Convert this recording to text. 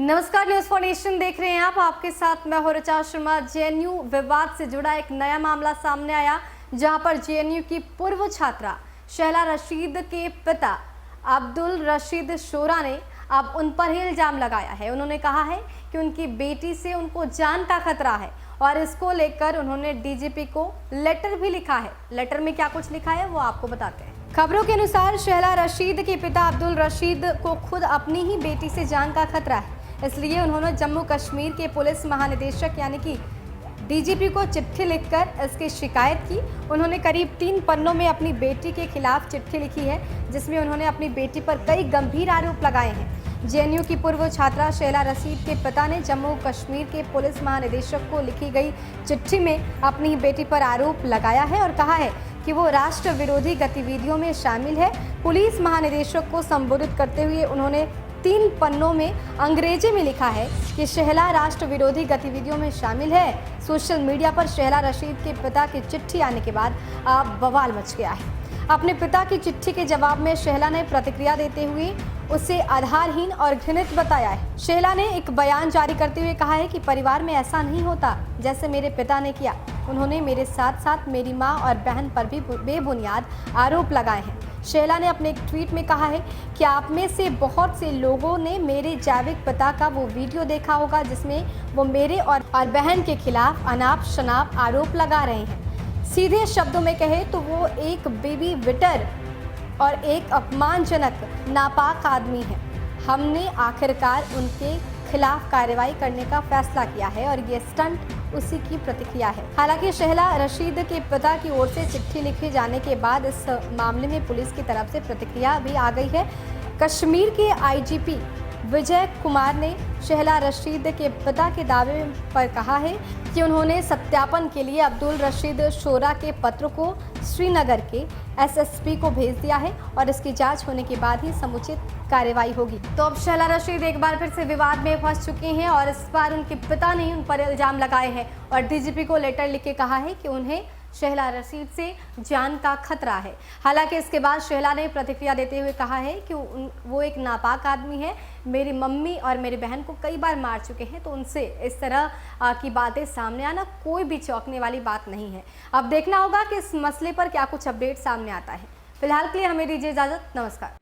नमस्कार, news for nation देख रहे हैं आप। आपके साथ मैं हूं ऋचा शर्मा। जेएनयू विवाद से जुड़ा एक नया मामला सामने आया, जहां पर जेएनयू की पूर्व छात्रा शहला रशीद के पिता अब्दुल रशीद शोरा ने अब उन पर ही इल्जाम लगाया है। उन्होंने कहा है कि उनकी बेटी से उनको जान का खतरा है और इसको लेकर उन्होंने डीजीपी को लेटर भी लिखा है। लेटर में क्या कुछ लिखा है वो आपको बताते हैं। खबरों के अनुसार शहला रशीद के पिता अब्दुल रशीद को खुद अपनी ही बेटी से जान का खतरा है, इसलिए उन्होंने जम्मू कश्मीर के पुलिस महानिदेशक यानी कि डीजीपी को चिट्ठी लिखकर इसकी शिकायत की। उन्होंने करीब 3 पन्नों में अपनी बेटी के खिलाफ चिट्ठी लिखी है, जिसमें उन्होंने अपनी बेटी पर कई गंभीर आरोप लगाए हैं। जेएनयू की पूर्व छात्रा शहला रशीद के पिता ने जम्मू कश्मीर के पुलिस महानिदेशक को लिखी गई चिट्ठी में अपनी बेटी पर आरोप लगाया है और कहा है कि वो राष्ट्र विरोधी गतिविधियों में शामिल है। पुलिस महानिदेशक को संबोधित करते हुए उन्होंने 3 पन्नों में अंग्रेजी में लिखा है कि शहला राष्ट्र विरोधी गतिविधियों में शामिल है। सोशल मीडिया पर शहला रशीद के पिता की चिट्ठी आने के बाद अब बवाल मच गया है। अपने पिता की चिट्ठी के जवाब में शहला ने प्रतिक्रिया देते हुए उसे आधारहीन और घृणित बताया है। शहला ने एक बयान जारी करते हुए कहा है कि परिवार में ऐसा नहीं होता जैसे मेरे पिता ने किया। उन्होंने मेरे साथ साथ मेरी मां और बहन पर भी बेबुनियाद आरोप लगाए हैं। शहला ने अपने एक ट्वीट में कहा है कि आप में से बहुत से लोगों ने मेरे जैविक पिता का वो वीडियो देखा होगा जिसमें वो मेरे और बहन के खिलाफ अनाप शनाप आरोप लगा रहे हैं। सीधे शब्दों में कहे तो वो एक बेबी विटर और एक अपमानजनक नापाक आदमी है। हमने आखिरकार उनके खिलाफ कार्रवाई करने का फैसला किया है और ये स्टंट उसी की प्रतिक्रिया है। हालांकि शहला रशीद के पिता की ओर से चिट्ठी लिखे जाने के बाद इस मामले में पुलिस की तरफ से प्रतिक्रिया भी आ गई है। कश्मीर के आईजीपी विजय कुमार ने शहला रशीद के पिता के दावे पर कहा है कि उन्होंने सत्यापन के लिए अब्दुल रशीद शोरा के पत्र को श्रीनगर के एसएसपी को भेज दिया है और इसकी जांच होने के बाद ही समुचित कार्रवाई होगी। तो अब शहला रशीद एक बार फिर से विवाद में फंस चुके हैं और इस बार उनके पिता ने उन पर इल्जाम लगाए हैं और डीजीपी को लेटर लिख के कहा है कि उन्हें शहला रशीद से जान का खतरा है। हालांकि इसके बाद शहला ने प्रतिक्रिया देते हुए कहा है कि वो एक नापाक आदमी है, मेरी मम्मी और मेरी बहन को कई बार मार चुके हैं, तो उनसे इस तरह की बातें सामने आना कोई भी चौंकने वाली बात नहीं है। अब देखना होगा कि इस मसले पर क्या कुछ अपडेट सामने आता है। फिलहाल के लिए हमें दीजिए इजाज़त। नमस्कार।